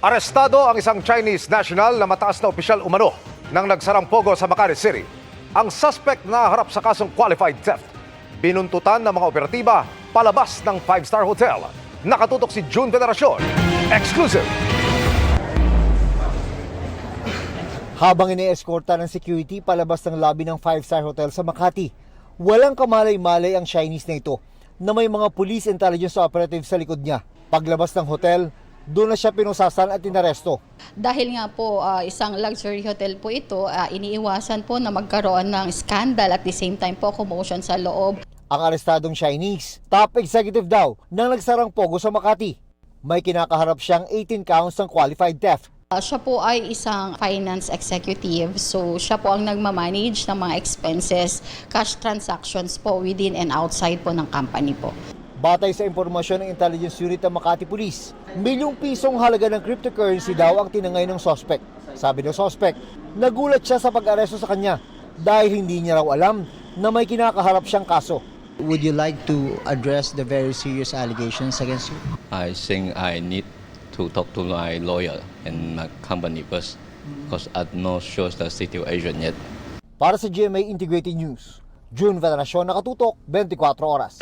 Arestado ang isang Chinese national na mataas na opisyal umano nang nagsarang pogo sa Makati City. Ang suspect na harap sa kasong qualified theft. Binuntutan ng mga operatiba palabas ng 5-star hotel. Nakatutok si June Veneracion. Exclusive! Habang ine-eskorta ng security palabas ng lobby ng 5-star hotel sa Makati, walang kamalay-malay ang Chinese na ito na may mga police intelligence operatives sa likod niya. Paglabas ng hotel, doon na siya pinusasan at inaresto. Dahil nga po isang luxury hotel po ito, iniiwasan po na magkaroon ng scandal at the same time po commotion sa loob. Ang arestadong Chinese, top executive daw nang nagsarang pogo sa Makati. May kinakaharap siyang 18 counts ng qualified theft. Siya po ay isang finance executive, so siya po ang nagmamanage ng mga expenses, cash transactions po within and outside po ng company po. Batay sa impormasyon ng intelligence unit ng Makati Police, milyong pisong halaga ng cryptocurrency daw ang tinangay ng suspect. Sabi ng suspect, nagulat siya sa pag-aresto sa kanya dahil hindi niya raw alam na may kinakaharap siyang kaso. Would you like to address the very serious allegations against you? I think I need to talk to my lawyer and my company first because I'm not sure the situation yet. Para sa GMA Integrated News, June Veneracion, nakatutok 24 oras.